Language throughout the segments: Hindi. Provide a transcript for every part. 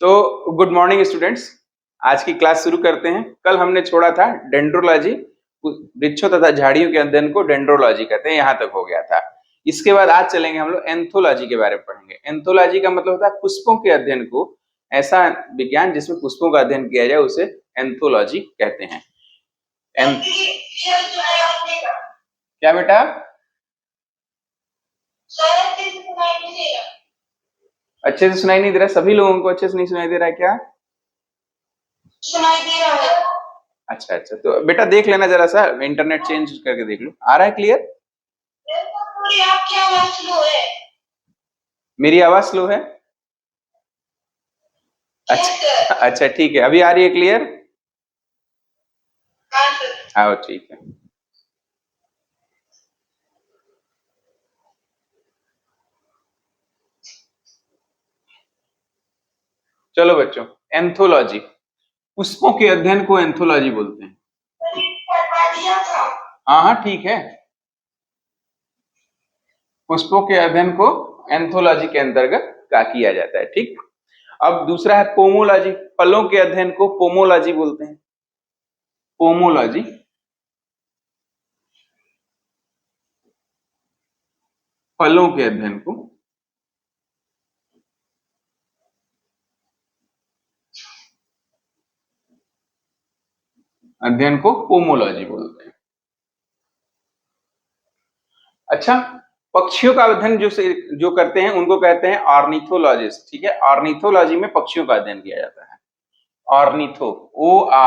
तो गुड मॉर्निंग स्टूडेंट्स, आज की क्लास शुरू करते हैं। कल हमने छोड़ा था डेंड्रोलॉजी, वृक्षों तथा झाड़ियों के अध्ययन को डेंड्रोलॉजी कहते हैं, यहाँ तक हो गया था। इसके बाद आज चलेंगे हम लोग एंथोलॉजी के बारे में पढ़ेंगे। एंथोलॉजी का मतलब होता है पुष्पों के अध्ययन को, ऐसा विज्ञान जिसमें पुष्पों का अध्ययन किया जाए उसे एंथोलॉजी कहते हैं। क्या बेटा? अच्छे से सुनाई नहीं दे रहा? सभी लोगों को अच्छे से नहीं सुनाई दे रहा है क्या? सुनाई दे रहा है। अच्छा, तो बेटा देख लेना, जरा सा इंटरनेट चेंज करके देख लो, आ रहा है क्लियर? आपकी आवाज स्लो है। मेरी आवाज स्लो है? अच्छा ठीक है, अभी आ रही है क्लियर? हाँ ठीक है। चलो बच्चों, एंथोलॉजी, पुष्पों के अध्ययन को एंथोलॉजी बोलते हैं। हाँ ठीक है, पुष्पों के अध्ययन को एंथोलॉजी के अंतर्गत का किया जाता है। ठीक, अब दूसरा है पोमोलॉजी। फलों के अध्ययन को पोमोलॉजी बोलते हैं। पोमोलॉजी, फलों के अध्ययन को पोमोलॉजी बोलते हैं। अच्छा, पक्षियों का अध्ययन जो करते हैं उनको कहते हैं ऑर्निथोलॉजिस्ट। ठीक है, ऑर्निथोलॉजी में पक्षियों का अध्ययन किया जाता है। ऑर्निथो, ORNITHO,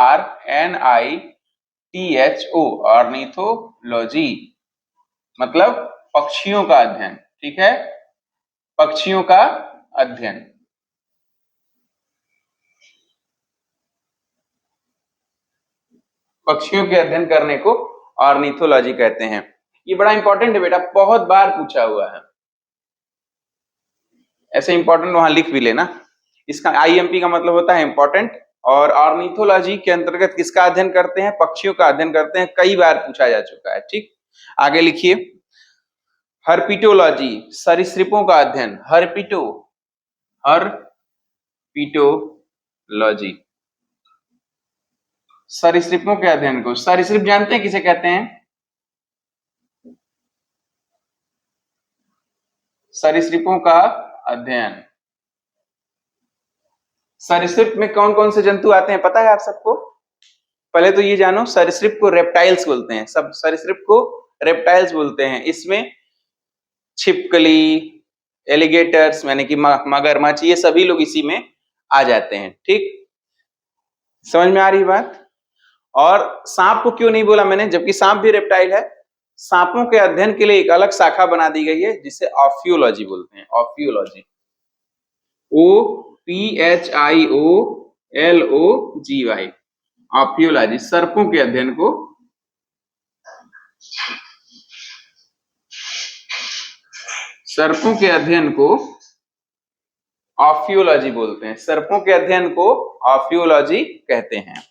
ऑर्निथोलॉजी मतलब पक्षियों का अध्ययन। ठीक है, पक्षियों का अध्ययन। पक्षियों के अध्ययन करने को ऑर्निथोलॉजी कहते हैं। ये बड़ा इंपॉर्टेंट है बेटा, बहुत बार पूछा हुआ है। ऐसे इंपॉर्टेंट वहां लिख भी लेना। इसका IMP का मतलब होता है इंपॉर्टेंट। और ऑर्निथोलॉजी के अंतर्गत किसका अध्ययन करते हैं? पक्षियों का अध्ययन करते हैं। कई बार पूछा जा चुका है। ठीक, आगे लिखिए। हर्पिटोलॉजी, सरीसृपों का अध्ययन। हर्पिटोलॉजी, सरीसृपों के अध्ययन को। सरीसृप जानते हैं किसे कहते हैं? सरीसृपों का अध्ययन। सरीसृप में कौन कौन से जंतु आते हैं पता है आप सबको? पहले तो ये जानो, सरीसृप को रेप्टाइल्स बोलते हैं। सब सरीसृप को रेप्टाइल्स बोलते हैं। इसमें छिपकली, एलिगेटर्स यानी कि मगरमच्छ, ये सभी लोग इसी में आ जाते हैं। ठीक, समझ में आ रही बात? और सांप को क्यों नहीं बोला मैंने, जबकि सांप भी रेप्टाइल है। सांपों के अध्ययन के लिए एक अलग शाखा बना दी गई है जिसे ऑफियोलॉजी बोलते हैं। ऑफियोलॉजी, OPHIOLOGY, ऑफियोलॉजी, सर्पों के अध्ययन को ऑफियोलॉजी बोलते हैं। सर्पों के अध्ययन को ऑफियोलॉजी कहते हैं।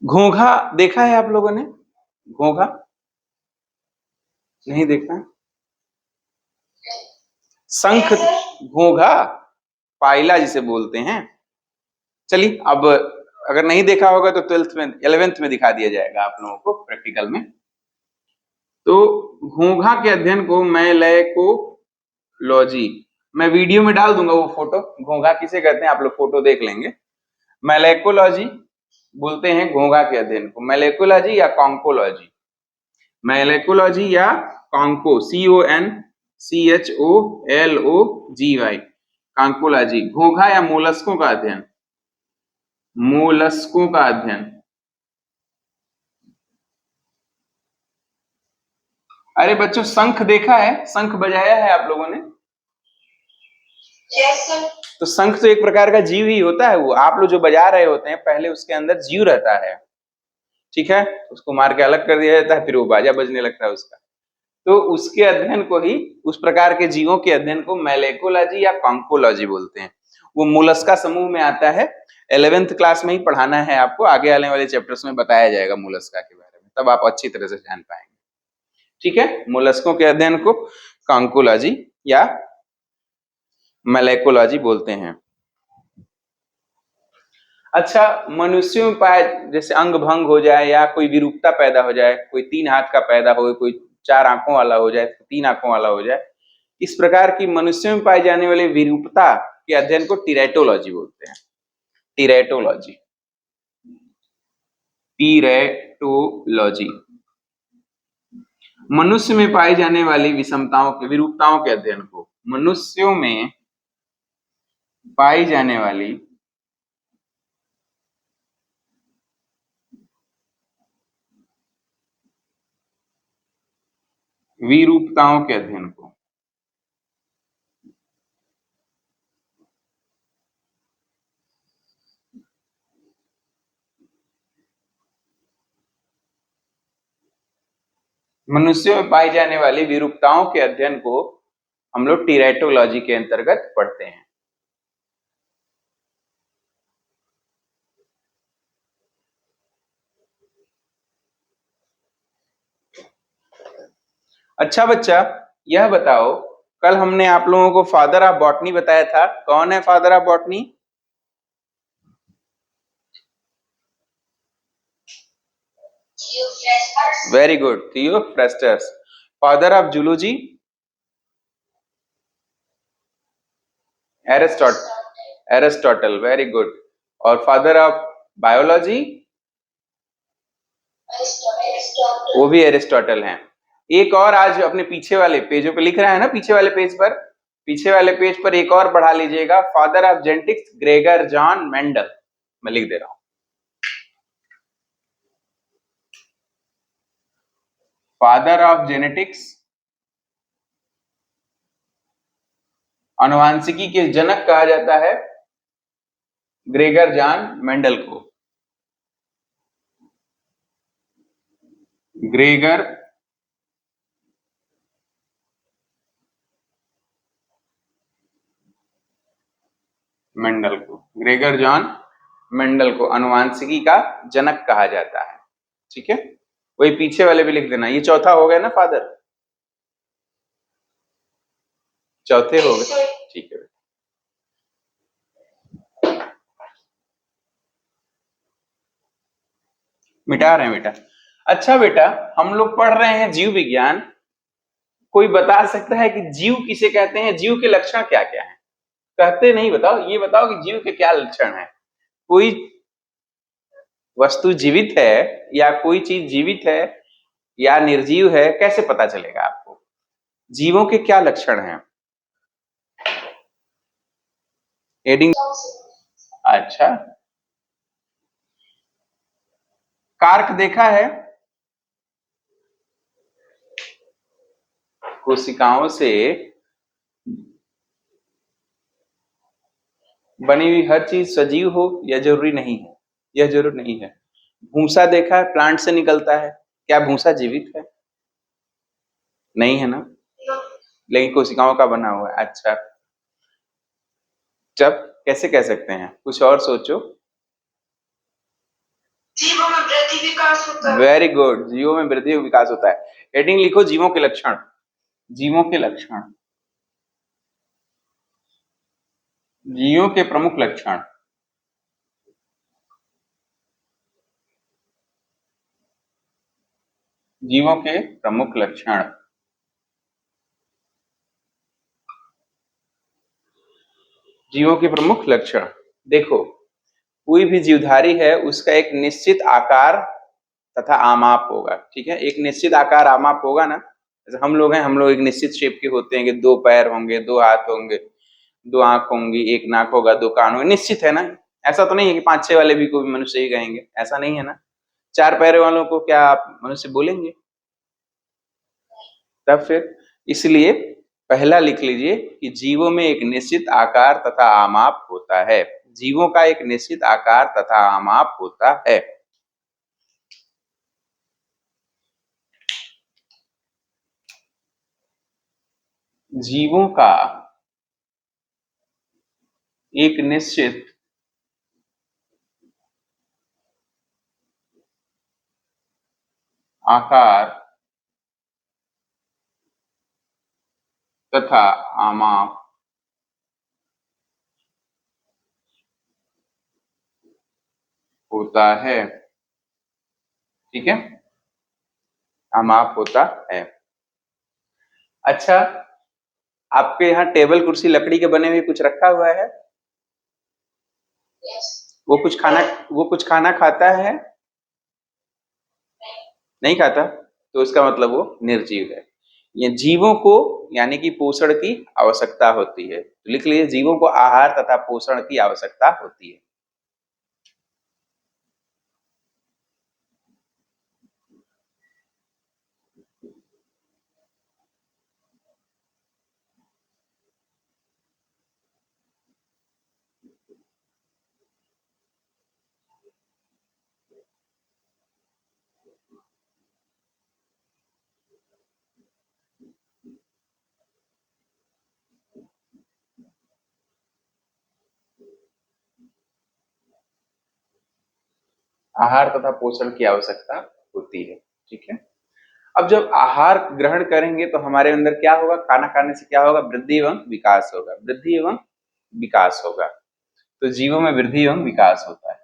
घोंघा देखा है आप लोगों ने? घोंघा नहीं देखा? शंख, घोंघा, पायला जिसे बोलते हैं। चलिए, अब अगर नहीं देखा होगा तो 12th में 11th में दिखा दिया जाएगा आप लोगों को प्रैक्टिकल में। तो घोंघा के अध्ययन को मैलेकोलॉजी, मैं वीडियो में डाल दूंगा वो फोटो। घोंघा किसे कहते हैं आप लोग फोटो देख लेंगे। मैलेकोलॉजी बोलते हैं घोंघा के अध्ययन को। मैलेकोलॉजी या कॉन्कोलॉजी, मैलेकोलॉजी या कॉन्को, CONCHOLOGY, कॉन्कोलॉजी। घोंघा या मोलस्कों का अध्ययन, मोलस्कों का अध्ययन। अरे बच्चों, शंख देखा है? शंख बजाया है आप लोगों ने? Yes, sir. तो शंख तो एक प्रकार का जीव ही होता है। वो आप लोग जो बजा रहे होते हैं, पहले उसके अंदर जीव रहता है। ठीक है, उसको मार के अलग कर दिया जाता है, फिर वो बाजा बजने लगता है उसका। तो उसके अध्ययन को ही, उस प्रकार के जीवों के अध्ययन को मैलेकोलॉजी या कॉन्कोलॉजी बोलते हैं। वो मोलस्का समूह में आता है। 11th क्लास में ही पढ़ाना है आपको, आगे आने वाले चैप्टर्स में बताया जाएगा मोलस्का के बारे में, तब आप अच्छी तरह से जान पाएंगे। ठीक है, मोलस्कों के अध्ययन को कांकोलॉजी या मलेकोलॉजी बोलते हैं। अच्छा, मनुष्यों में पाए जैसे अंग भंग हो जाए या कोई विरूपता पैदा हो जाए, कोई 3 हाथ का पैदा हो, कोई 4 आंखों वाला हो जाए, 3 आंखों वाला हो जाए, इस प्रकार की मनुष्यों में पाई जाने वाली विरूपता के अध्ययन को टीरेटोलॉजी बोलते हैं। टीरेटोलॉजी, टीरेटोलॉजी मनुष्य में पाई जाने वाली विषमताओं के विरूपताओं के अध्ययन को, मनुष्यों में पाई जाने वाली विरूपताओं के अध्ययन को मनुष्यों में पाई जाने वाली विरूपताओं के अध्ययन को हम लोग टीरेटोलॉजी के अंतर्गत पढ़ते हैं। अच्छा बच्चा, यह बताओ, कल हमने आप लोगों को फादर ऑफ बॉटनी बताया था। कौन है father of botany? Very good, Theophrastus. Father of zoology? Aristotle, very good. और फादर ऑफ बायोलॉजी? वो भी एरिस्टोटल हैं। एक और आज अपने पीछे वाले पेजों पे लिख रहा है ना, पीछे वाले पेज पर एक और बढ़ा लीजिएगा, father of genetics Gregor John Mendel. मैं लिख दे रहा हूं, फादर ऑफ जेनेटिक्स, आनुवांशिकी के जनक कहा जाता है ग्रेगर जॉन मेंडल को। ग्रेगर मेंडल को, ग्रेगर जॉन मेंडल को आनुवांशिकी का जनक कहा जाता है। ठीक है, वही पीछे वाले भी लिख देना। ये चौथा हो गया ना फादर? चौथे हो गए, ठीक है। मिटा रहे हैं बेटा। अच्छा बेटा, हम लोग पढ़ रहे हैं जीव विज्ञान। कोई बता सकता है कि जीव किसे कहते हैं? जीव के लक्षण क्या क्या हैं? कहते नहीं, बताओ, ये बताओ कि जीव के क्या लक्षण है। कोई वस्तु जीवित है या कोई चीज जीवित है या निर्जीव है, कैसे पता चलेगा आपको? जीवों के क्या लक्षण हैं? एडिंग, अच्छा, कार्क देखा है? कोशिकाओं से बनी हुई हर चीज सजीव हो यह जरूरी नहीं है, यह जरूर नहीं है। भूसा देखा है? प्लांट से निकलता है, क्या भूसा जीवित है? नहीं है ना, लेकिन कोशिकाओं का बना हुआ है। अच्छा, जब कैसे कह सकते हैं? कुछ और सोचो। जीवों में वृद्धि विकास होता है। वेरी गुड, जीवों में वृद्धि विकास होता है। हेडिंग लिखो, जीवों के लक्षण। जीवों के लक्षण, जीवों के प्रमुख लक्षण। जीवों के प्रमुख लक्षण, जीवों के प्रमुख लक्षण। देखो, कोई भी जीवधारी है उसका एक निश्चित आकार तथा आमाप होगा। ठीक है, एक निश्चित आकार आमाप होगा ना। जैसे हम लोग हैं, हम लोग एक निश्चित शेप के होते हैं कि 2 पैर होंगे, 2 हाथ होंगे, 2 आंख होंगी, 1 नाक होगा, 2 कान होंगे, निश्चित है ना। ऐसा तो नहीं है कि 5-6 वाले भी कोई मनुष्य ही कहेंगे, ऐसा नहीं है ना। 4 पैर वालों को क्या आप मनुष्य बोलेंगे? तब फिर इसलिए पहला लिख लीजिए कि जीवों में एक निश्चित आकार तथा आमाप होता है। जीवों का एक निश्चित आकार तथा आमाप होता है। जीवों का एक निश्चित आकार तथा आमाप होता है। ठीक है, आमाप होता है। अच्छा, आपके यहाँ टेबल कुर्सी लकड़ी के बने हुए कुछ रखा हुआ है? Yes. वो कुछ खाना खाता है? नहीं खाता, तो इसका मतलब वो निर्जीव है। ये जीवों को यानी कि पोषण की आवश्यकता होती है, तो लिख लीजिए जीवों को आहार तथा पोषण की आवश्यकता होती है। आहार तथा पोषण की आवश्यकता होती है। ठीक है, अब जब आहार ग्रहण करेंगे तो हमारे अंदर क्या होगा? खाना खाने से क्या होगा? वृद्धि एवं विकास होगा। वृद्धि एवं विकास होगा, तो जीवों में वृद्धि एवं विकास होता है।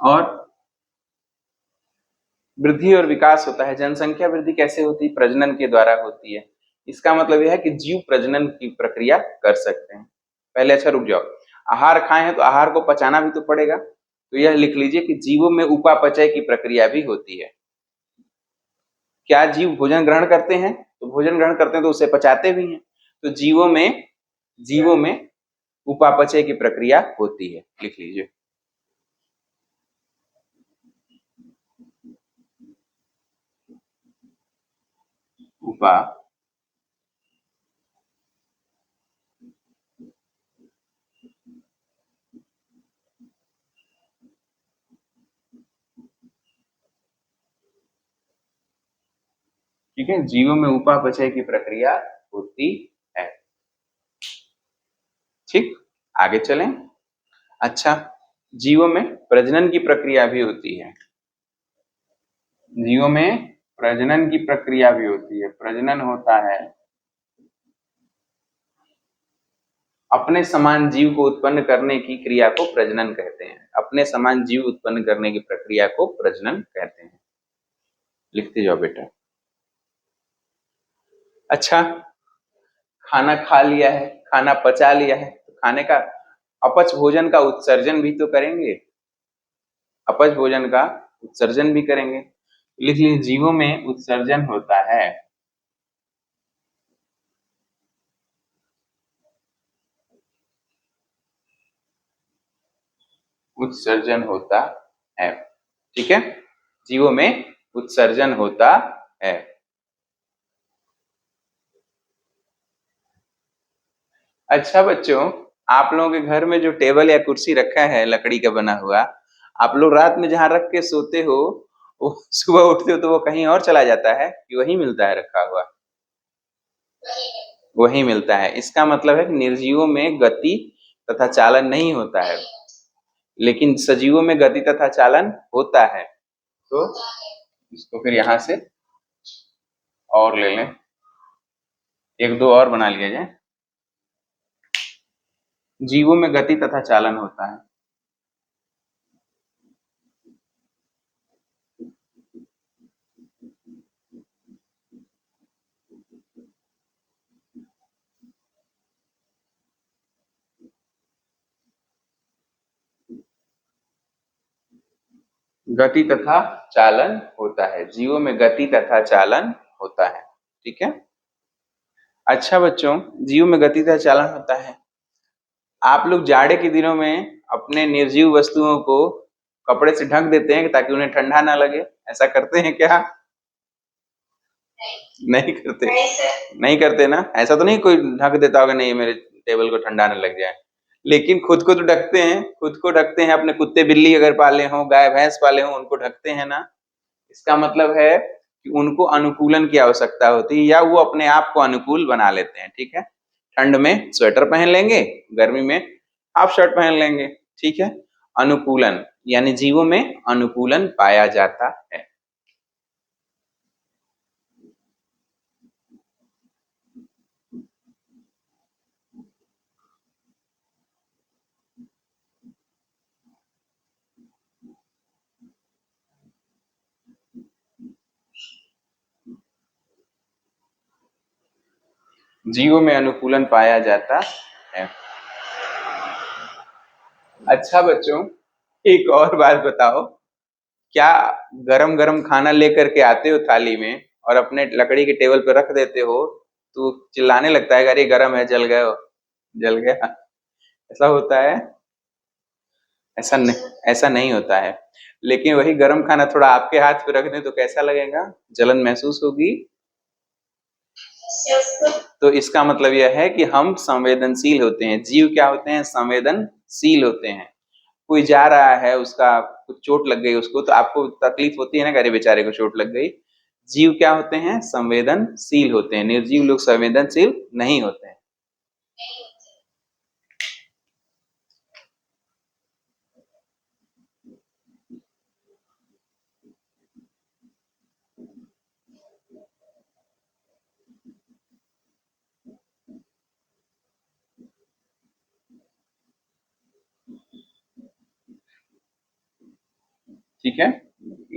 और वृद्धि और विकास होता है। जनसंख्या वृद्धि कैसे होती है? प्रजनन के द्वारा होती है। इसका मतलब यह है कि जीव प्रजनन की प्रक्रिया कर सकते हैं। पहले अच्छा रुक जाओ, आहार खाए हैं तो आहार को पचाना भी तो पड़ेगा, तो यह लिख लीजिए कि जीवों में उपापचय की प्रक्रिया भी होती है। क्या जीव भोजन ग्रहण करते हैं? तो भोजन ग्रहण करते हैं तो उसे पचाते भी हैं, तो जीवों में उपापचय की प्रक्रिया होती है। लिख लीजिए उपा ठीक है, जीवों में उपापचय की प्रक्रिया होती है। ठीक, आगे चलें। अच्छा, जीवों में प्रजनन की प्रक्रिया भी होती है। जीवों में प्रजनन की प्रक्रिया भी होती है। प्रजनन होता है, अपने समान जीव को उत्पन्न करने की क्रिया को प्रजनन कहते हैं। अपने समान जीव उत्पन्न करने की प्रक्रिया को प्रजनन कहते हैं। लिखते जाओ बेटा। अच्छा, खाना खा लिया है, खाना पचा लिया है, तो खाने का अपच भोजन का उत्सर्जन भी तो करेंगे। अपच भोजन का उत्सर्जन भी करेंगे। लिख लीजिए जीवों में उत्सर्जन होता है। उत्सर्जन होता है। ठीक है, जीवों में उत्सर्जन होता है। अच्छा बच्चों, आप लोगों के घर में जो टेबल या कुर्सी रखा है लकड़ी का बना हुआ, आप लोग रात में जहां रख के सोते हो, वो सुबह उठते हो तो वो कहीं और चला जाता है कि वहीं मिलता है रखा हुआ? वहीं मिलता है। इसका मतलब है कि निर्जीवों में गति तथा चालन नहीं होता है, लेकिन सजीवों में गति तथा चालन होता है। तो इसको फिर यहां से और ले लें, एक दो और बना लिया जाए। जीवों में गति तथा चालन होता है। गति तथा चालन होता है। जीवों में गति तथा चालन होता है। ठीक है, अच्छा बच्चों, जीव में गति तथा चालन होता है। आप लोग जाड़े के दिनों में अपने निर्जीव वस्तुओं को कपड़े से ढक देते हैं ताकि उन्हें ठंडा ना लगे, ऐसा करते हैं क्या? नहीं करते? नहीं करते ना? ऐसा तो नहीं कोई ढक देता होगा, नहीं मेरे टेबल को ठंडा न लग जाए, लेकिन खुद को तो ढकते हैं। खुद को ढकते हैं, अपने कुत्ते बिल्ली अगर पाले हों, गाय भैंस पाले हों, उनको ढकते हैं ना। इसका मतलब है कि उनको अनुकूलन की आवश्यकता होती है या वो अपने आप को अनुकूल बना लेते हैं। ठीक है, ठंड में स्वेटर पहन लेंगे, गर्मी में हाफ शर्ट पहन लेंगे। ठीक है, अनुकूलन यानी जीवों में अनुकूलन पाया जाता है। जीवों में अनुकूलन पाया जाता है। अच्छा बच्चों, एक और बात बताओ, क्या गरम गरम खाना लेकर के आते हो थाली में और अपने लकड़ी के टेबल पे रख देते हो तो चिल्लाने लगता है कि अरे गरम है, जल गए हो, जल गया, ऐसा होता है? ऐसा नहीं होता है। लेकिन वही गरम खाना थोड़ा आपके हाथ पे रख दें तो कैसा लगेगा? जलन महसूस होगी। तो इसका मतलब यह है कि हम संवेदनशील होते हैं। जीव क्या होते हैं? संवेदनशील होते हैं। कोई जा रहा है, उसका कुछ चोट लग गई उसको, तो आपको तकलीफ होती है ना कि अरे बेचारे को चोट लग गई। जीव क्या होते हैं? संवेदनशील होते हैं। निर्जीव लोग संवेदनशील नहीं होते हैं। ठीक है,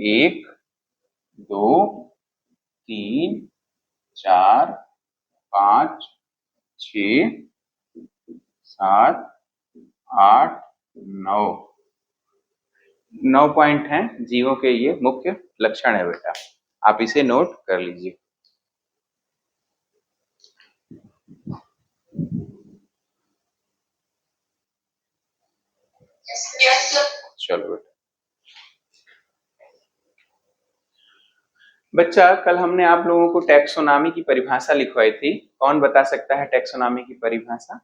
1 2 3 4 5 6 7 8 9 पॉइंट हैं जीवों के, ये मुख्य लक्षण है बेटा, आप इसे नोट कर लीजिए। चलो बेटा। बच्चा, कल हमने आप लोगों को टैक्सोनॉमी की परिभाषा लिखवाई थी। कौन बता सकता है टैक्सोनॉमी की परिभाषा?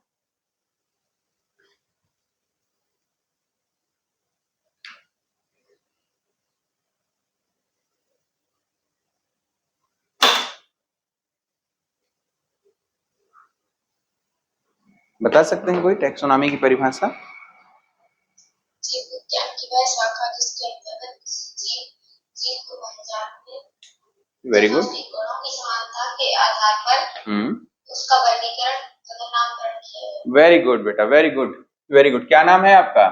बता सकते हैं कोई टैक्सोनॉमी की परिभाषा? जीव विज्ञान की वह शाखा जिसके अंतर्गत जीव को पहचानने, वेरी गुड। गुणों की समानता के आधार पर उसका वर्गीकरण तथा नामकरण किया है। वेरी गुड बेटा, वेरी गुड, वेरी गुड। क्या नाम है आपका?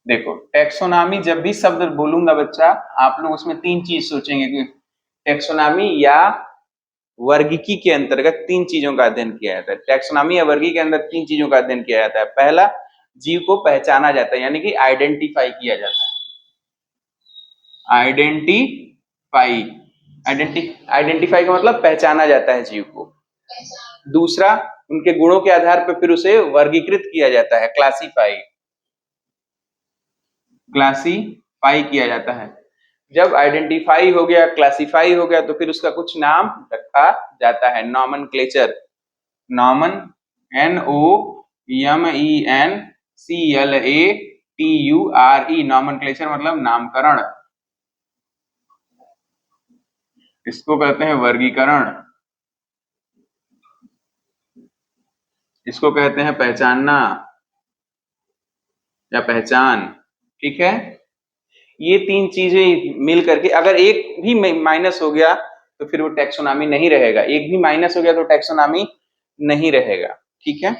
देखो, टैक्सोनॉमी जब भी शब्द बोलूंगा बच्चा, आप लोग उसमें 3 चीज सोचेंगे कि टैक्सोनॉमी या वर्गीकी के अंतर्गत 3 चीजों का अध्ययन किया जाता है। टैक्सोनॉमी या वर्गीकी के अंदर 3 चीजों का अध्ययन किया जाता है। पहला, जीव को पहचाना जाता है, यानी कि आइडेंटिफाई किया जाता है। आइडेंटिफाई का मतलब पहचाना जाता है जीव को। दूसरा, उनके गुणों के आधार पर फिर उसे वर्गीकृत किया जाता है, क्लासीफाई किया जाता है। जब आइडेंटिफाई हो गया, क्लासिफाई हो गया, तो फिर उसका कुछ नाम रखा जाता है, नॉमेनक्लेचर। NOMENCLATURE, नॉमेनक्लेचर मतलब नामकरण। इसको कहते हैं वर्गीकरण, इसको कहते हैं पहचानना या पहचान। ठीक है, ये 3 चीजें मिल करके अगर एक भी माइनस हो गया तो फिर वो टैक्सोनॉमी नहीं रहेगा। एक भी माइनस हो गया तो टैक्सोनॉमी नहीं रहेगा। ठीक है,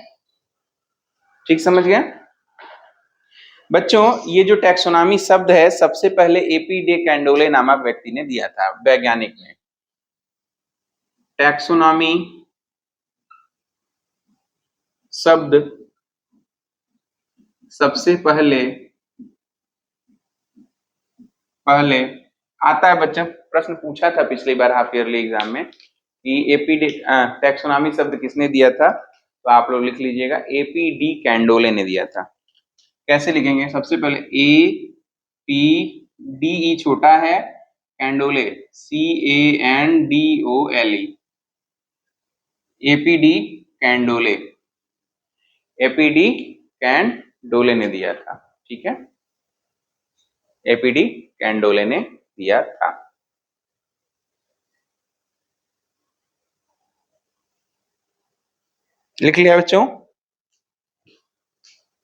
ठीक समझ गया बच्चों? ये जो टैक्सोनॉमी शब्द है, सबसे पहले एपी डे कैंडोले नामक व्यक्ति ने दिया था, वैज्ञानिक ने। टैक्सोनॉमी शब्द सबसे पहले आता है बच्चा, प्रश्न पूछा था पिछली बार हाफ ईयरली एग्जाम में कि एपी डे टैक्सोनॉमी शब्द किसने दिया था, तो आप लोग लिख लीजिएगा, एपी डी कैंडोले ने दिया था। कैसे लिखेंगे? सबसे पहले APDE छोटा है, कैंडोले CANDOLE, एपीडी कैंडोले ने दिया था। ठीक है, एपीडी कैंडोले ने दिया था। लिख लिया बच्चों?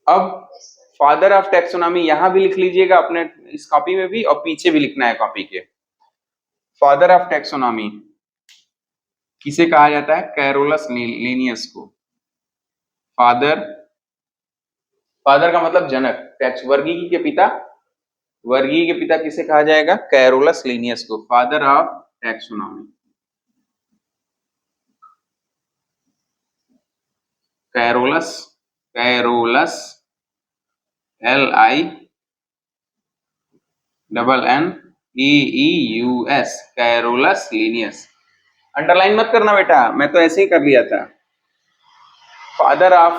अब फादर ऑफ टैक्सोनॉमी यहां भी लिख लीजिएगा अपने इस कॉपी में भी, और पीछे भी लिखना है कॉपी के। फादर ऑफ टैक्सोनॉमी किसे कहा जाता है? कैरोलस लिनियस को। फादर, फादर का मतलब जनक, टैक्स वर्गीकी के पिता, वर्गीकी के पिता किसे कहा जाएगा? कैरोलस लिनियस को, father of taxonomy. Carolus, Carolus LINNEUS, Carolus Linnaeus. Underline मत करना बेटा, मैं तो ऐसे ही कर लिया था। फादर ऑफ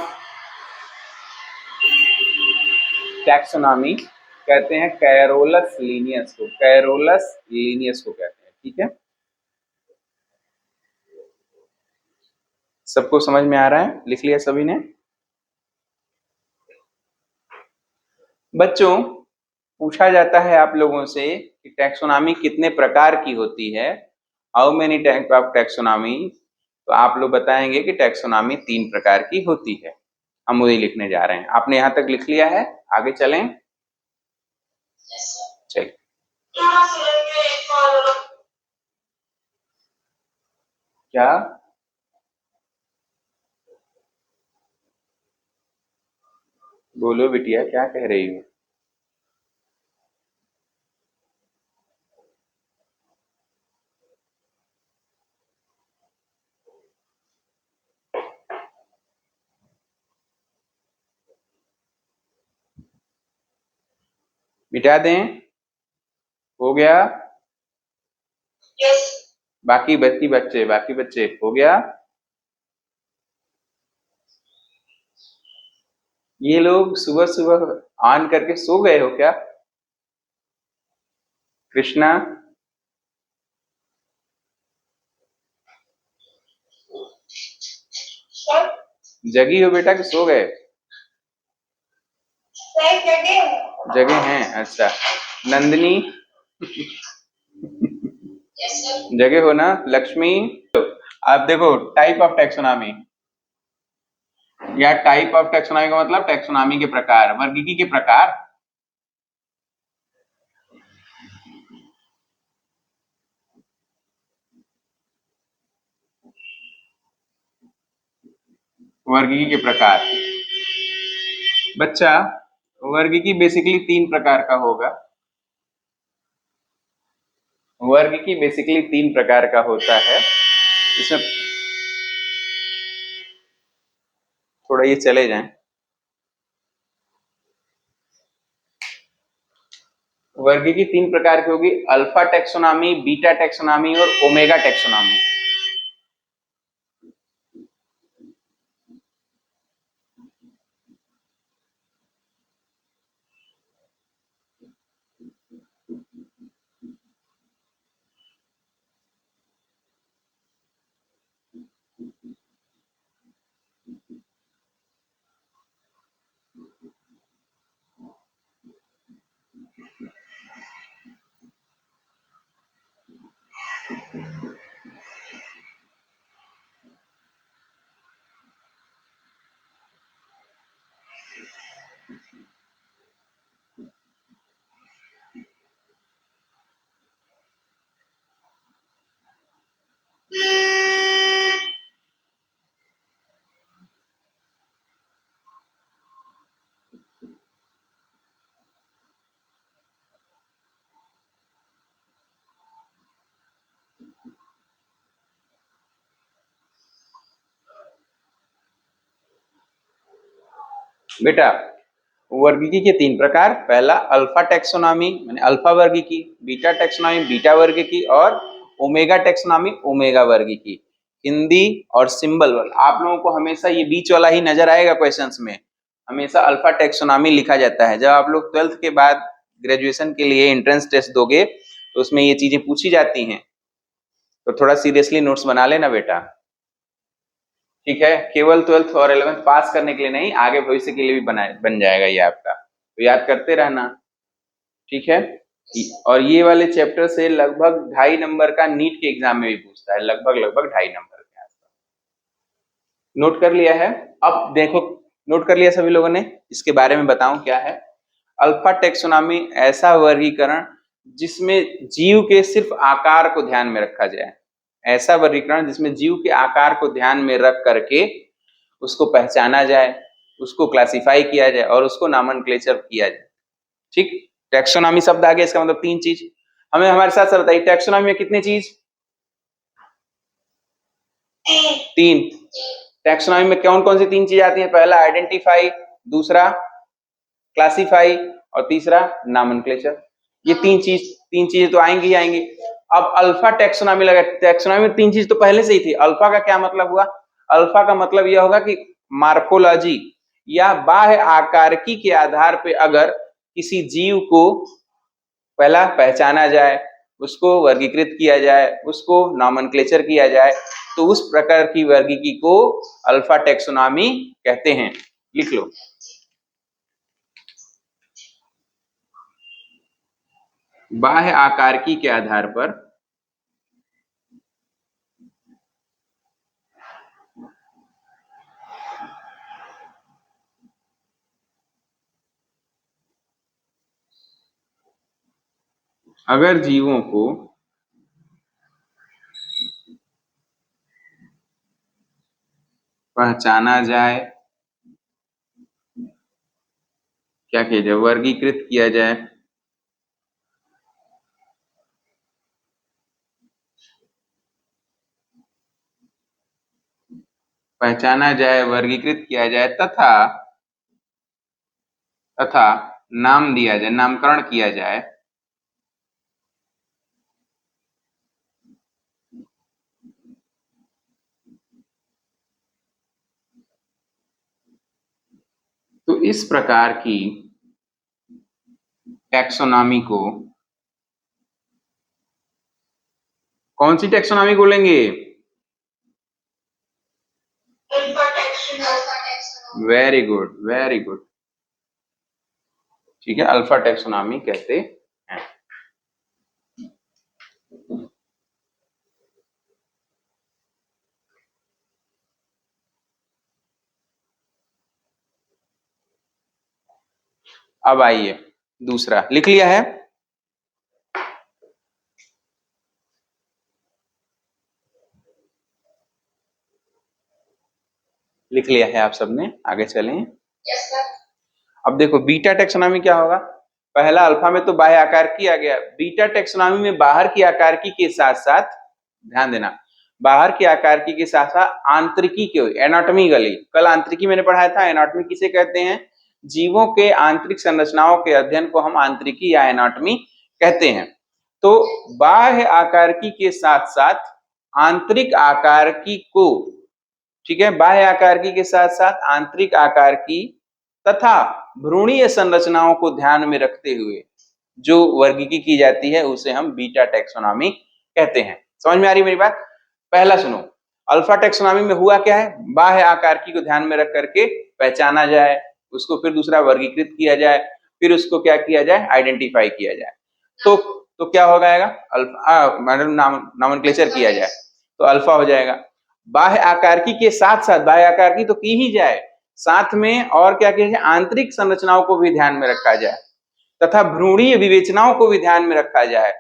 टैक्सोनॉमी कहते हैं कैरोलस लिनियस को, कैरोलस लिनियस को कहते हैं। ठीक है, सबको समझ में आ रहा है? लिख लिया सभी ने? बच्चों, पूछा जाता है आप लोगों से कि टैक्सोनॉमी कितने प्रकार की होती है, how many type of taxonomy, तो आप लोग बताएंगे कि टैक्सोनॉमी 3 प्रकार की होती है। हम वही लिखने जा रहे हैं। आपने यहां तक लिख लिया है, आगे चलें? चलिए, क्या बोलो बिटिया, क्या कह रही हो? मिटा दें? हो गया? yes, बाकी बच्चे हो गया? ये लोग सुबह सुबह ऑन करके सो गए हो क्या? कृष्णा, sir, जगी हो बेटा कि सो गए? जगे हैं, अच्छा। नंदिनी, yes, sir, जगे हो ना? लक्ष्मी, आप देखो टाइप ऑफ टैक्सोनॉमी, या टाइप ऑफ टैक्सोनॉमी का मतलब टैक्सोनॉमी के प्रकार, वर्गीकी के प्रकार। वर्गीकी के प्रकार बच्चा, वर्गीकी बेसिकली 3 प्रकार का होगा। वर्गीकी बेसिकली 3 प्रकार का होता है। इसमें थोड़ा ये चले जाएं। वर्गीकी 3 प्रकार की होगी, अल्फा टैक्सोनॉमी, बीटा टैक्सोनॉमी और ओमेगा टैक्सोनॉमी। बेटा, वर्गीकी के 3 प्रकार, पहला अल्फा टैक्सोनॉमी माने अल्फा वर्गीकी, बीटा टैक्सोनॉमी बीटा वर्गीकी, और ओमेगा टैक्सोनॉमी ओमेगा वर्गीकी। हिंदी और सिंबल वाला आप लोगों को हमेशा ये बीच वाला ही नजर आएगा क्वेश्चंस में, हमेशा अल्फा टैक्सोनॉमी लिखा जाता है। जब आप लोग 12th के बाद ग्रेजुएशन के लिए एंट्रेंस टेस्ट दोगे तो उसमें ये चीजें पूछी जाती हैं, तो थोड़ा सीरियसली नोट्स बना लेना बेटा। ठीक है, केवल 12th और 11th पास करने के लिए नहीं, आगे भविष्य के लिए भी बन जाएगा ये आपका, तो याद करते रहना। ठीक है। और ये वाले चैप्टर से लगभग 2.5 नंबर का नीट के एग्जाम में भी पूछता है, लगभग 2.5 नंबर के आसपास। नोट कर लिया है? अब देखो, नोट कर लिया सभी लोगों ने? इसके बारे में बताऊं क्या है। अल्फा टेक्सोनॉमी ऐसा वर्गीकरण जिसमें जीव के सिर्फ आकार को ध्यान में रखा जाए, ऐसा वर्गीकरण जिसमें जीव के आकार को ध्यान में रख करके उसको पहचाना जाए, उसको क्लासिफाई किया जाए और उसको नामनक्लेचर किया जाए। ठीक, टेक्सोनॉमी शब्द आ गया, इसका मतलब 3 चीज। हमें हमारे साथ साथ बताइए, टेक्सोनॉमी में कितनी चीज? 3। टेक्सोनॉमी में कौन कौन सी 3 चीज आती है? पहला आइडेंटिफाई, दूसरा क्लासिफाई और तीसरा नामनक्लेचर। ये 3 चीजें तो आएंगी ही आएंगी। अब अल्फा टेक्सोनॉमी लगा, टेक्सोनॉमी में 3 चीज तो पहले से ही थी। अल्फा का क्या मतलब हुआ? अल्फा का मतलब यह होगा कि मार्फोलॉजी या बाह्य आकारकी के आधार पे अगर किसी जीव को पहला पहचाना जाए, उसको वर्गीकृत किया जाए, उसको नॉमेनक्लेचर किया जाए, तो उस प्रकार की वर्गीकी को अल्फा टेक्सोनॉमी कहते हैं। लिख लो। बाह्य आकारकी के आधार पर अगर जीवों को पहचाना जाए, क्या किया जाए? वर्गीकृत किया जाए, पहचाना जाए, वर्गीकृत किया जाए तथा तथा नाम दिया जाए, नामकरण किया जाए, तो इस प्रकार की टैक्सोनॉमी को कौन सी टैक्सोनॉमी बोलेंगे? Very good, very good. ठीक है, अल्फा टैक्सोनॉमी कहते हैं। अब आइए दूसरा, लिख लिया है? लिख लिया है आप सबने? आगे चलें। Yes sir. अब देखो, बीटा टैक्सोनॉमी क्या होगा? पहला अल्फा में तो बाह्य आकारकी आ गया, बीटा टैक्सोनॉमी में बाहर की आकारकी के साथ साथ, ध्यान देना, बाहर की आकारकी के साथ साथ आंतरिकी के, एनाटॉमी गली, कल आंतरिकी मैंने पढ़ाया था। एनाटॉमी किसे कहते हैं? जीवों के आंतरिक संरचनाओं के अध्ययन को हम आंतरिकी या एनाटॉमी कहते हैं। तो बाह्य आकारकी के साथ साथ आंतरिक आकारकी को, ठीक है, बाह्य आकारकी के साथ साथ आंतरिक आकारकी तथा भ्रूणीय संरचनाओं को ध्यान में रखते हुए जो वर्गीकी की जाती है उसे हम बीटा टैक्सोनॉमी कहते हैं। समझ में आ रही मेरी बात? पहला सुनो, अल्फा टैक्सोनॉमी में हुआ क्या है? बाह्य आकारकी को ध्यान में रख करके पहचाना जाए, उसको फिर दूसरा वर्गीकृत किया जाए, फिर उसको क्या किया जाए? आइडेंटिफाई किया जाए। तो क्या हो जाएगा? अल्फा, मतलब नॉमेनक्लेचर किया जाए तो अल्फा हो जाएगा। बाह्य आकारकी के साथ साथ, बाह्य आकारकी तो की ही जाए, साथ में और क्या किया जाए? आंतरिक संरचनाओं को भी ध्यान में रखा जाए तथा भ्रूणीय विवेचनाओं को भी ध्यान में रखा जाए।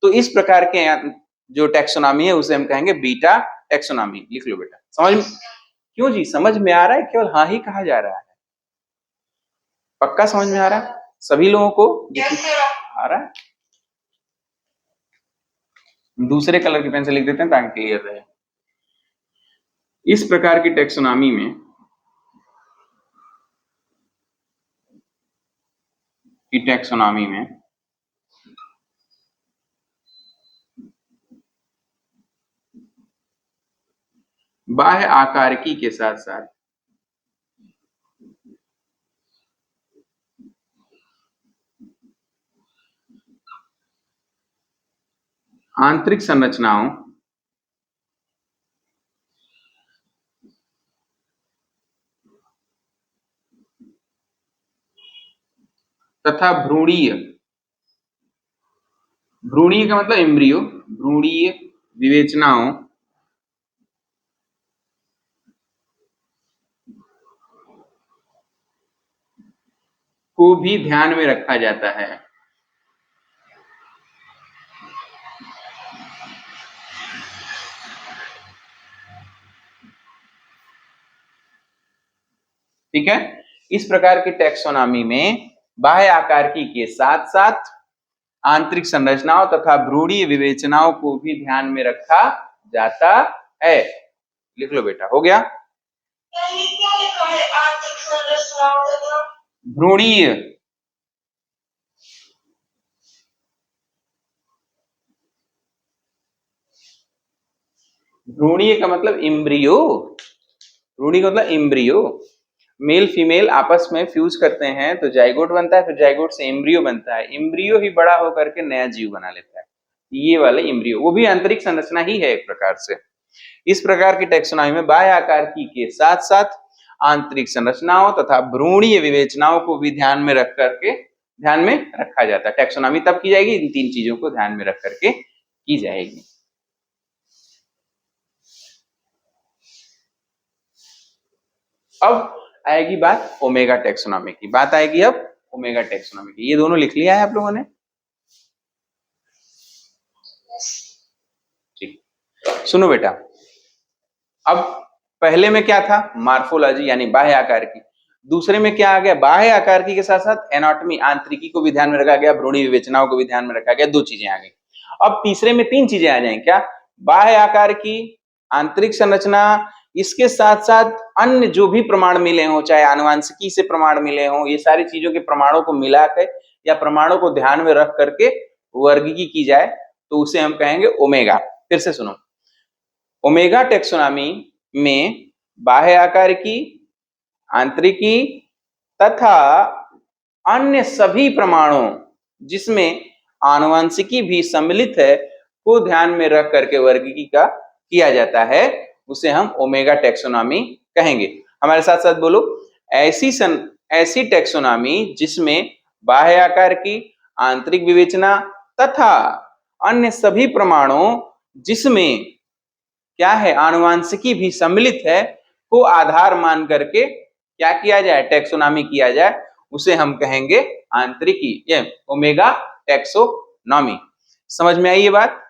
तो इस प्रकार के जो टैक्सोनॉमी है उसे हम कहेंगे बीटा टैक्सोनॉमी। लिख लो बेटा। समझ में? क्यों जी, समझ में आ रहा है? केवल हाँ ही कहा जा रहा है? पक्का समझ में आ रहा है सभी लोगों को? आ रहा है? दूसरे कलर की पेन से लिख देते हैं ताकि क्लियर रहे। इस प्रकार की टैक्सोनॉमी में बाह्य आकारकी के साथ साथ आंतरिक संरचनाओं तथा भ्रूणीय भ्रूणीय का मतलब एम्ब्रियो, भ्रूणीय विवेचनाओं को भी ध्यान में रखा जाता है। ठीक है, इस प्रकार की टैक्सोनॉमी में बाह्य आकारकी के साथ साथ आंतरिक संरचनाओं तथा भ्रूणीय विवेचनाओं को भी ध्यान में रखा जाता है। लिख लो बेटा, हो गया। क्या लिखा है आंतरिक संरचनाओं तथा भ्रूणीय, भ्रूणीय का मतलब इम्ब्रियो, भ्रूणीय का मतलब इम्ब्रियो। मेल फीमेल आपस में फ्यूज करते हैं तो जाइगोट बनता है, फिर जाइगोट से एम्ब्रियो बनता है, एम्ब्रियो ही बड़ा होकर के नया जीव बना लेता है। ये वाला एम्ब्रियो, वो भी आंतरिक संरचना ही है एक प्रकार से। इस प्रकार की टैक्सोनॉमी में बाह्य आकारकी के साथ साथ आंतरिक संरचनाओं तथा भ्रूणीय विवेचनाओं को भी ध्यान में रखा जाता है। टैक्सोनॉमी तब की जाएगी इन तीन चीजों को ध्यान में रख करके की जाएगी। अब आएगी बात ओमेगा टैक्सोनॉमी की, बात आएगी अब ओमेगा टैक्सोनॉमी की। ये दोनों लिख लिया है आप लोगों ने? ठीक, सुनो बेटा, अब पहले में क्या था? मार्फोलॉजी यानी बाह्य आकारकी। दूसरे में क्या आ गया? बाह्य आकारकी के साथ साथ एनाटॉमी, आंतरिकी को भी ध्यान में रखा गया, भ्रूणीय विवेचनाओं को भी ध्यान में रखा गया। दो चीजें आ गई। अब तीसरे में तीन चीजें आ जाएंगी। क्या? बाह्य आकारकी, आंतरिक संरचना, इसके साथ साथ अन्य जो भी प्रमाण मिले हों, चाहे आनुवांशिकी से प्रमाण मिले हों, ये सारी चीजों के प्रमाणों को मिलाकर या प्रमाणों को ध्यान में रख करके वर्गीकी की जाए तो उसे हम कहेंगे ओमेगा। फिर से सुनो, ओमेगा टैक्सोनॉमी में बाह्य आकारकी, आंतरिकी तथा अन्य सभी प्रमाणों जिसमें आनुवंशिकी भी सम्मिलित है को ध्यान में रख करके वर्गीकी का किया जाता है, उसे हम ओमेगा टैक्सोनॉमी कहेंगे। हमारे साथ साथ बोलो, ऐसी टैक्सोनॉमी जिसमें बाह्य आकारकी, आंतरिक विवेचना तथा अन्य सभी प्रमाणों जिसमें क्या है, आनुवांशिकी भी सम्मिलित है, को आधार मान करके क्या किया जाए? टैक्सोनॉमी किया जाए, उसे हम कहेंगे आंतरिकी, ये ओमेगा टैक्सोनॉमी। समझ में आई ये बात?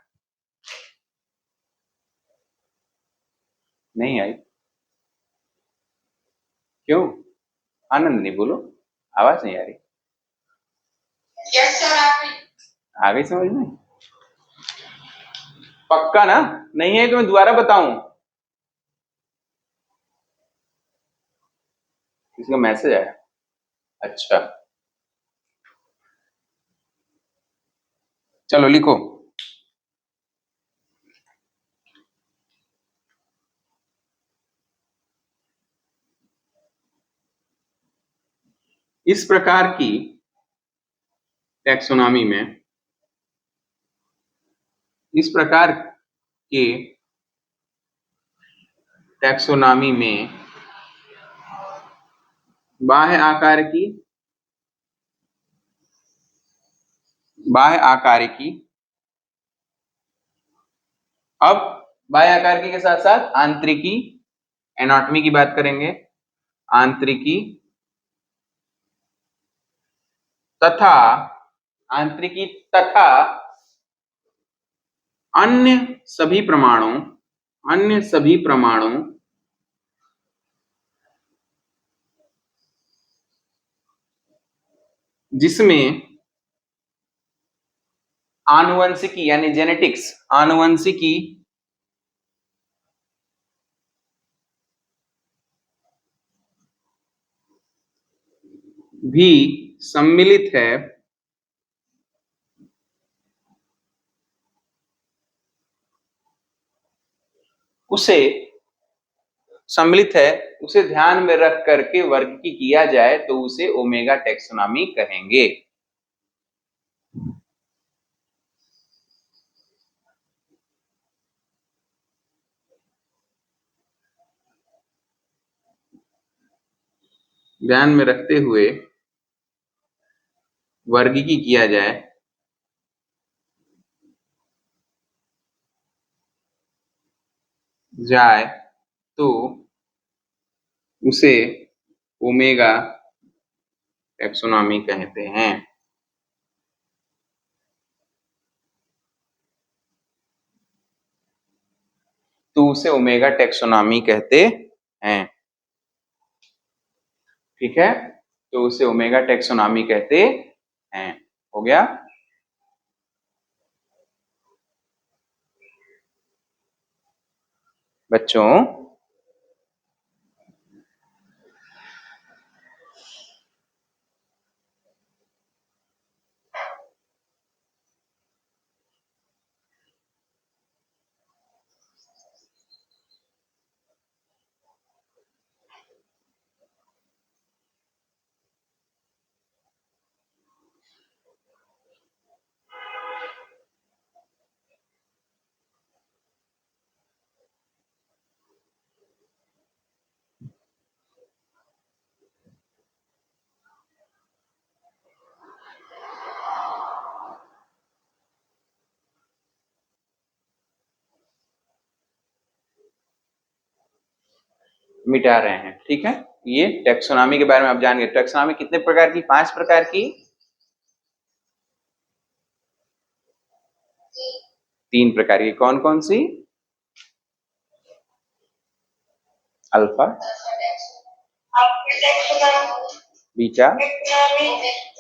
नहीं आई? क्यों? आनंद नहीं बोलो, आवाज नहीं आ रही। यस सर, आ गई समझ में? पक्का ना? नहीं है तो मैं दोबारा बताऊं? किसी का मैसेज आया? अच्छा, चलो लिखो। इस प्रकार की टैक्सोनॉमी में, इस प्रकार के टैक्सोनॉमी में बाह्य आकारकी, बाह्य आकारकी, अब बाह्य आकारकी के साथ साथ आंतरिकी, एनाटॉमी की बात करेंगे, आंतरिकी तथा आंतरिकी तथा अन्य सभी प्रमाणों, अन्य सभी प्रमाणों जिसमें आनुवंशिकी यानी जेनेटिक्स, आनुवंशिकी भी सम्मिलित है, उसे सम्मिलित है, उसे ध्यान में रख करके वर्ग की किया जाए तो उसे ओमेगा टैक्सोनॉमी कहेंगे। ध्यान में रखते हुए वर्गीकी किया जाए जाए तो उसे ओमेगा टैक्सोनॉमी कहते हैं। तो उसे ओमेगा टैक्सोनॉमी कहते हैं। ठीक है, तो उसे ओमेगा टैक्सोनॉमी कहते हैं। हो गया। बच्चों, मिटा रहे हैं। ठीक है, ये टैक्सोनॉमी के बारे में आप जान गए। टैक्सोनॉमी कितने प्रकार की? 5 प्रकार की। 3 प्रकार की। कौन कौन सी? Alpha, beta,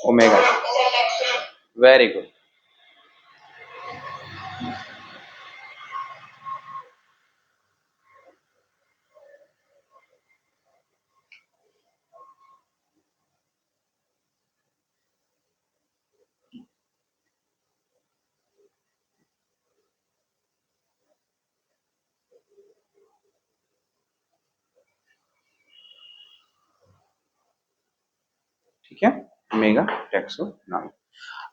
omega. Very good. ठीक है, ओमेगा टैक्सोनॉमी।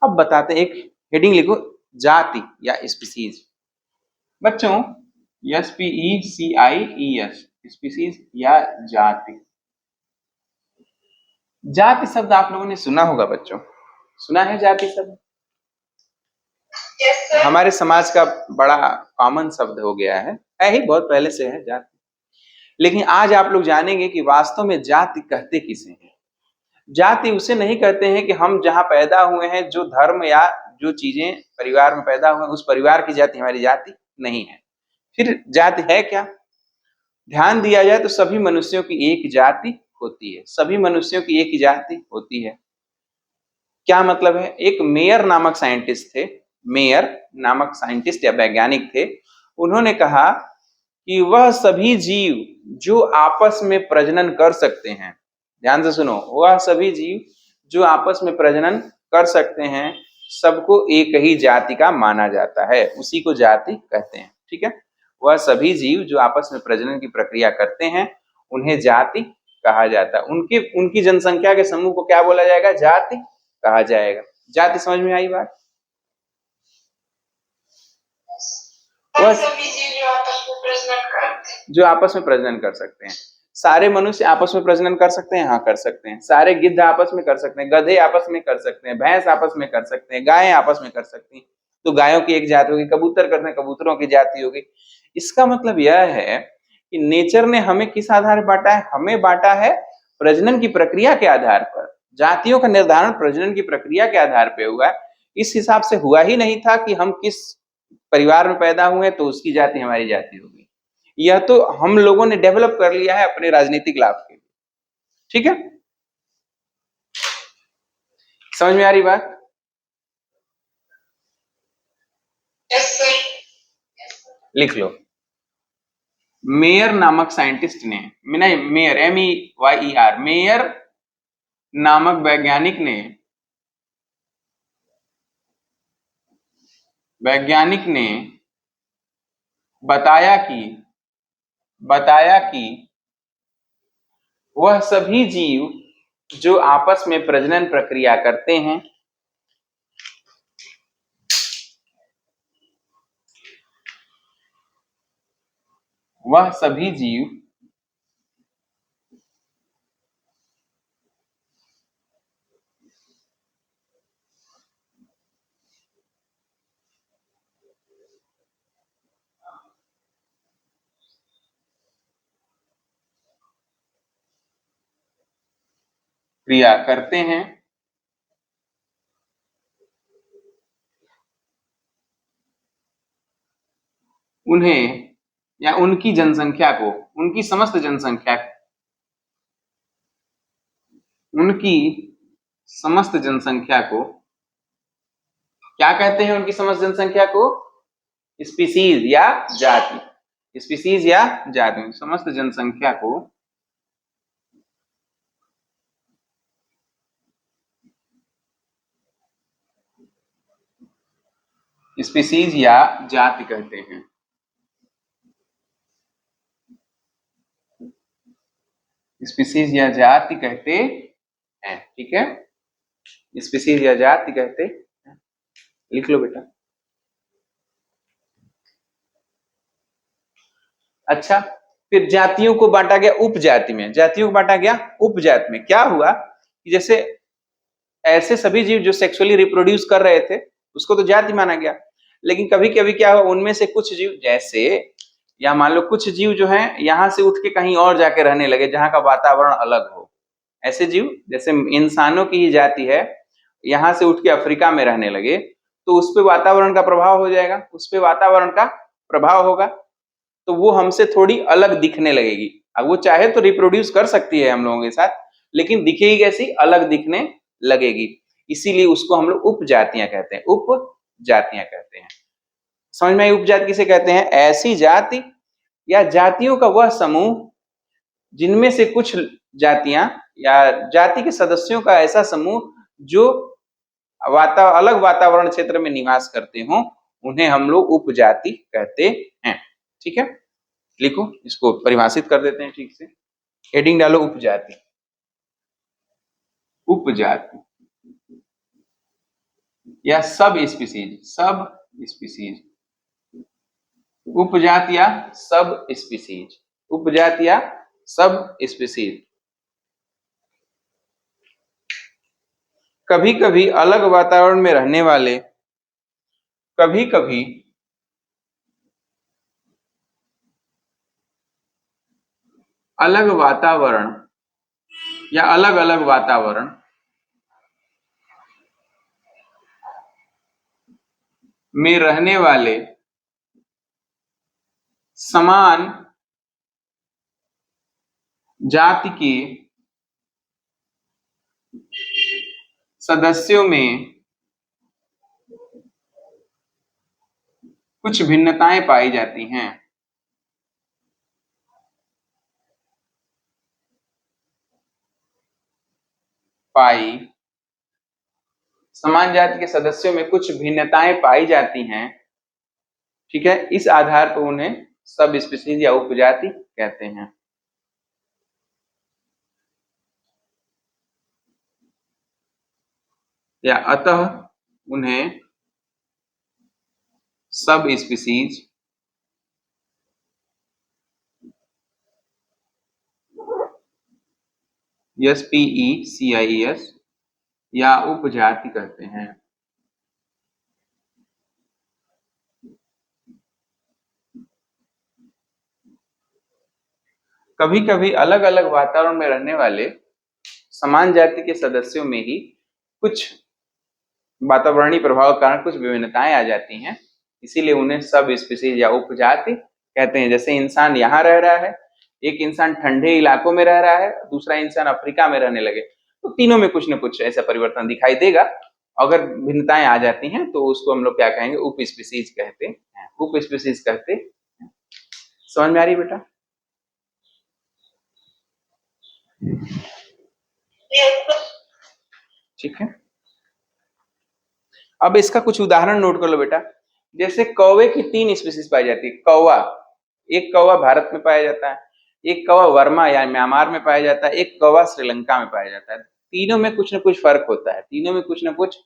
अब बताते हैं, एक हेडिंग लिखो, जाति या स्पीसीज। बच्चों, SPECIES, स्पीसीज या जाति। जाति शब्द आप लोगों ने सुना होगा बच्चों, सुना है जाति शब्द? हमारे समाज का बड़ा कॉमन शब्द हो गया है ही, बहुत पहले से है जाति। लेकिन आज आप लोग जानेंगे कि वास्तव में जाति कहते किसे हैं। जाति उसे नहीं कहते हैं कि हम जहां पैदा हुए हैं, जो धर्म या जो चीजें परिवार में पैदा हुए, उस परिवार की जाति हमारी जाति नहीं है। फिर जाति है क्या? ध्यान दिया जाए तो सभी मनुष्यों की एक जाति होती है। सभी मनुष्यों की एक ही जाति होती है। क्या मतलब है? एक मेयर नामक साइंटिस्ट थे, मेयर नामक साइंटिस्ट या वैज्ञानिक थे। उन्होंने कहा कि वह सभी जीव जो आपस में प्रजनन कर सकते हैं, ध्यान से सुनो, वह सभी जीव जो आपस में प्रजनन कर सकते हैं, सबको एक ही जाति का माना जाता है, उसी को जाति कहते हैं। ठीक है, वह सभी जीव जो आपस में प्रजनन की प्रक्रिया करते हैं, उन्हें जाति कहा जाता है। उनकी उनकी जनसंख्या के समूह को क्या बोला जाएगा? जाति कहा जाएगा। जाति समझ में आई बात? वह सभी जीव जो आपस में प्रजनन करते हैं, जो आपस में प्रजनन कर सकते हैं। सारे मनुष्य आपस में प्रजनन कर सकते हैं? हाँ, कर सकते हैं। सारे गिद्ध आपस में कर सकते हैं, गधे आपस में कर सकते हैं, भैंस आपस में कर सकते हैं, गायें आपस में कर सकती हैं। तो गायों की एक जाति होगी, कबूतर करते हैं, कबूतरों की जाति होगी। इसका मतलब यह है कि नेचर ने हमें किस आधार पर बांटा है? हमें बांटा है प्रजनन की प्रक्रिया के आधार पर। जातियों का निर्धारण प्रजनन की प्रक्रिया के आधार पर हुआ। इस हिसाब से हुआ ही नहीं था कि हम किस परिवार में पैदा हुए तो उसकी जाति हमारी जाति होगी। यह तो हम लोगों ने डेवलप कर लिया है अपने राजनीतिक लाभ के लिए। ठीक है, समझ में आ रही बात? लिख लो। मेयर नामक साइंटिस्ट ने, नहीं, मेयर, MEYER, मेयर नामक वैज्ञानिक ने बताया कि वह सभी जीव जो आपस में प्रजनन प्रक्रिया करते हैं, वह सभी जीव क्रिया करते हैं उन्हें या उनकी जनसंख्या को, उनकी समस्त जनसंख्या, उनकी समस्त जनसंख्या को क्या कहते हैं? उनकी समस्त जनसंख्या को स्पीसीज या जाति, स्पीसीज या जाति, समस्त जनसंख्या को स्पीसीज या जाति कहते हैं। स्पीसीज या जाति कहते हैं, ठीक है, स्पीसीज या जाति कहते हैं। लिख लो बेटा। अच्छा, फिर जातियों को बांटा गया उपजाति में, जातियों को बांटा गया उपजाति में। क्या हुआ कि जैसे ऐसे सभी जीव जो सेक्सुअली रिप्रोड्यूस कर रहे थे उसको तो जाति माना गया, लेकिन कभी कभी क्या हुआ, उनमें से कुछ जीव, जैसे या मान लो कुछ जीव जो हैं यहां से उठ के कहीं और जाके रहने लगे जहां का वातावरण अलग हो। ऐसे जीव जैसे इंसानों की ही जाति है, यहां से उठ के अफ्रीका में रहने लगे तो उस पर वातावरण का प्रभाव हो जाएगा, उस पर वातावरण का प्रभाव होगा तो वो हमसे थोड़ी अलग दिखने लगेगी। अब वो चाहे तो रिप्रोड्यूस कर सकती है हम लोगों के साथ, लेकिन दिखेगी कैसी? अलग दिखने लगेगी। इसीलिए उसको हम लोग उपजातियां कहते हैं, उपजातियां कहते हैं। समझ में आई? उपजाति किसे कहते हैं? ऐसी जाति या जातियों का वह समूह जिनमें से कुछ जातियां या जाति के सदस्यों का ऐसा समूह जो अलग वातावरण क्षेत्र में निवास करते हो, उन्हें हम लोग उपजाति कहते हैं। ठीक है, लिखो, इसको परिभाषित कर देते हैं ठीक से। हेडिंग डालो उपजाति। उपजाति या सब स्पीसीज, सब स्पीसीज, उपजाति या सब स्पीसीज, उपजाति या सब स्पीसीज। कभी कभी अलग वातावरण में रहने वाले, कभी कभी अलग वातावरण या अलग अलग वातावरण में रहने वाले समान जाति के सदस्यों में कुछ भिन्नताएं पाई जाती हैं। समान जाति के सदस्यों में कुछ भिन्नताएं पाई जाती हैं, ठीक है, इस आधार पर उन्हें सब स्पीसीज या उपजाति कहते हैं। या अतः उन्हें सब स्पीसीज SPECIES या उपजाति कहते हैं। कभी कभी अलग अलग वातावरण में रहने वाले समान जाति के सदस्यों में ही कुछ वातावरणीय प्रभाव के कारण कुछ विभिन्नताएं आ जाती हैं, इसीलिए उन्हें सब स्पीसीज या उपजाति कहते हैं। जैसे इंसान यहाँ रह रहा है, एक इंसान ठंडे इलाकों में रह रहा है, दूसरा इंसान अफ्रीका में रहने लगे, तो तीनों में कुछ न कुछ ऐसा परिवर्तन दिखाई देगा। अगर भिन्नताएं आ जाती हैं तो उसको हम लोग क्या कहेंगे? उप स्पीसीज कहते हैं, उप स्पीसीज कहते हैं। समझ में आ रही बेटा? ठीक है, अब इसका कुछ उदाहरण नोट कर लो बेटा। जैसे कौवे की 3 स्पीसीज पाई जाती है। कौवा, एक कौवा भारत में पाया जाता है, एक कौवा वर्मा या म्यांमार में पाया जाता है, एक कौवा श्रीलंका में पाया जाता है। तीनों में कुछ ना कुछ फर्क होता है, तीनों में कुछ ना कुछ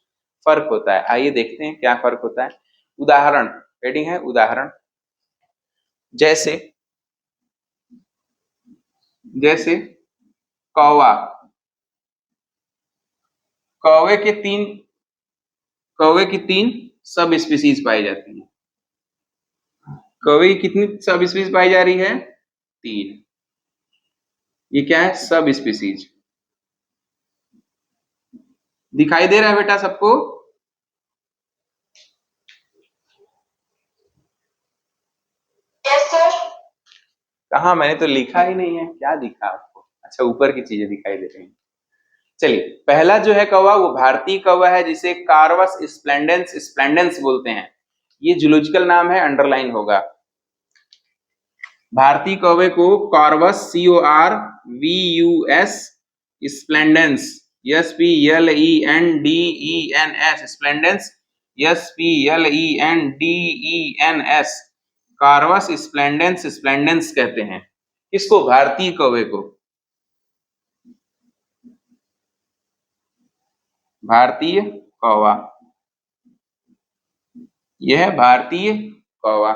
फर्क होता है। आइए देखते हैं क्या फर्क होता है। उदाहरण, हेडिंग है उदाहरण। जैसे जैसे कौवा, कौवे की तीन सब स्पीसीज पाई जाती है। कौवे की कितनी सब स्पीसीज पाई जा रही है? 3। ये क्या है? Sub species. दिखाई दे रहा है बेटा सबको? Yes sir. कहा, मैंने तो लिखा ही नहीं है, क्या दिखा आपको? अच्छा, ऊपर की चीजें दिखाई दे रही हैं। चलिए, पहला जो है कौवा वो भारतीय कौवा है जिसे कार्वस स्प्लेंडेंस स्प्लेंडेंस बोलते हैं। ये जूलॉजिकल नाम है, अंडरलाइन होगा। भारतीय कौवे को कार्वस CORVUS splendens SPLENDENS splendens SPLENDENS कार्वस splendens splendens कहते हैं। किसको? भारतीय कौवे को। भारतीय कौवा, यह है भारतीय कौवा।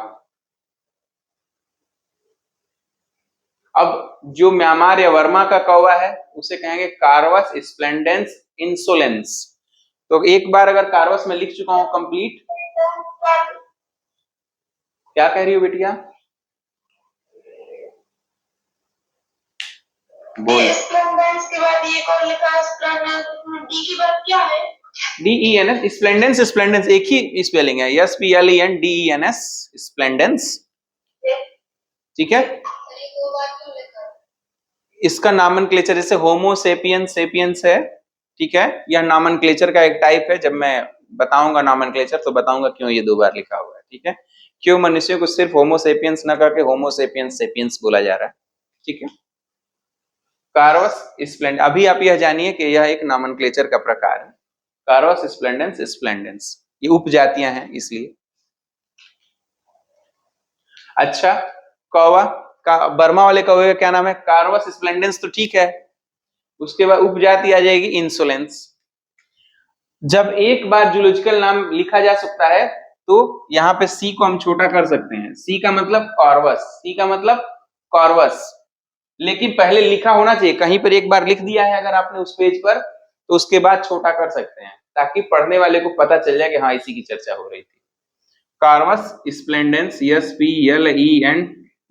अब जो म्यांमार या वर्मा का कौवा है उसे कहेंगे कार्वस स्प्लेंडेंस इंसोलेंस। तो एक बार अगर कार्वस में लिख चुका हूं कंप्लीट। क्या कह रही हो बेटिया? बोल। स्प्लेंडेंस के बाद ये कौन लिखा है? स्प्लेंडेंस डी की बात क्या है? DENS स्प्लेंडेंस स्प्लेंडेंस एक ही स्पेलिंग है, SPLENDENS स्प्लेंडेंस। ठीक है, इसका नामनक्लेचर जैसे होमो सेपियंस सेपियंस है। ठीक है, यह नामनक्लेचर का एक टाइप है। जब मैं बताऊंगा नामनक्लेचर तो बताऊंगा क्यों ये दो बार लिखा हुआ है। ठीक है, क्यों मनुष्यों को सिर्फ होमो सेपियंस न करके होमो सेपियंस सेपियंस बोला जा रहा है। ठीक है, कार्वस स्प्लेंड, अभी आप यह जानिए कि यह एक नामनक्लेचर का प्रकार है। कार्वस स्प्लेंडेंस स्प्लेंडेंस, ये उपजातियां हैं इसलिए। अच्छा, कौवा का बर्मा वाले कौवे का क्या नाम है? कार्वस स्प्लेंडेंस, तो ठीक है। उसके बाद उपजाति आ जाएगी इंसोलेंस। जब एक बार जूलॉजिकल नाम लिखा जा सकता है तो यहाँ पे सी को हम छोटा कर सकते हैं। सी का मतलब कॉर्वस, सी का मतलब कॉर्वस, लेकिन पहले लिखा होना चाहिए। कहीं पर एक बार लिख दिया है अगर आपने उस पेज पर तो उसके बाद छोटा कर सकते हैं ताकि पढ़ने वाले को पता चल जाए कि हाँ इसी की चर्चा हो रही थी। Corvus splendens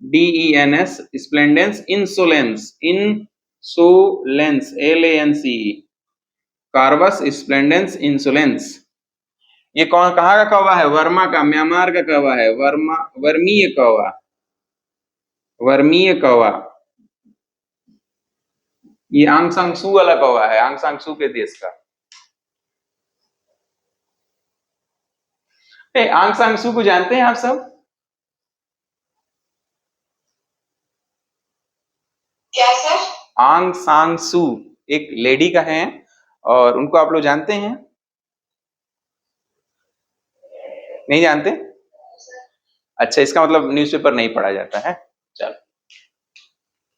SPLENDENS splendens insolens insolens LANCE Corvus splendens insolens. ये कौन कहाँ का कौवा है? वर्मा का, म्यांमार का कौवा है। वर्मा, वर्मीय कौवा, वर्मीय कौवा। ये आंग सांग सू वाला कौवा है, आंग सांग सू के देश का। आंग सांग सू को जानते हैं आप सब? क्या सर? आंग सांग सू एक लेडी का है और उनको आप लोग जानते हैं? नहीं जानते? अच्छा, इसका मतलब न्यूज़पेपर नहीं पढ़ा जाता है। चलो,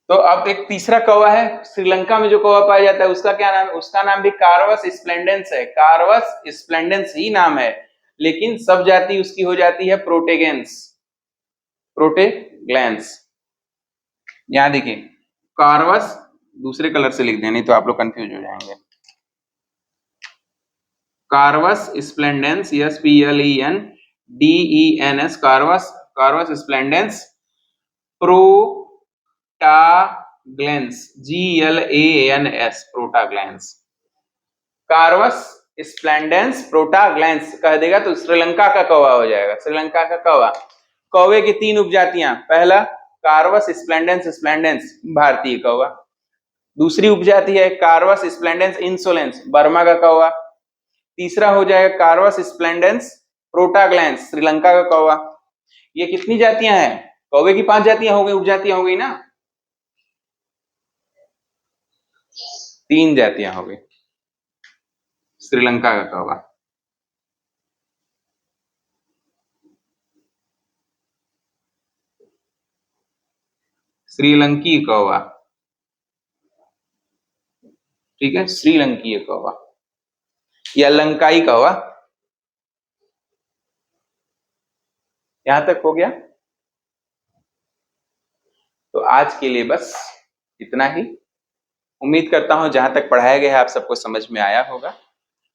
तो अब एक तीसरा कौवा है श्रीलंका में जो कौवा पाया जाता है उसका क्या नाम है? उसका नाम भी कार्वस स्प्लेंडेंस है। कार्वस स्प्लेंडेंस ही नाम है, लेकिन सब जाति उसकी हो जाती है प्रोटेगेंस, प्रोटेग्लैंस। यहां देखिए, कार्वस दूसरे कलर से लिख दें नहीं तो आप लोग कंफ्यूज हो जाएंगे। कार्वस splendens SPLENDENS कार्वस, कार्वस splendens प्रोटाग्लैंस GLANS प्रोटाग्लैंस। कार्वस splendens प्रोटाग्लैंस कह देगा तो श्रीलंका का कौवा हो जाएगा। श्रीलंका का कौवा। कौवे की तीन उपजातियां, पहला कार्वस स्प्लेंडेंस स्प्लेंडेंस भारतीय कौवा, दूसरी उपजाति है कार्वस स्प्लेंडेंस इंसोलेंस बर्मा का कौवा, तीसरा हो जाएगा कार्वस स्प्लेंडेंस प्रोटाग्लैंस श्रीलंका का कौवा। ये कितनी जातियां हैं? कौवे की 5 जातियां हो गई, उपजातियां हो गई ना, 3 जातियां हो गई। श्रीलंका का कौवा, श्रीलंकीय कौवा। ठीक है, श्रीलंकीय कौवा या लंकाई कौवा। यहां तक हो गया? तो आज के लिए बस इतना ही। उम्मीद करता हूं जहां तक पढ़ाया गया है आप सबको समझ में आया होगा।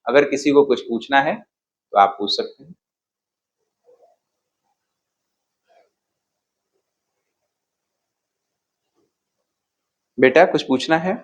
अगर किसी को कुछ पूछना है तो आप पूछ सकते हैं। बेटा कुछ पूछना है?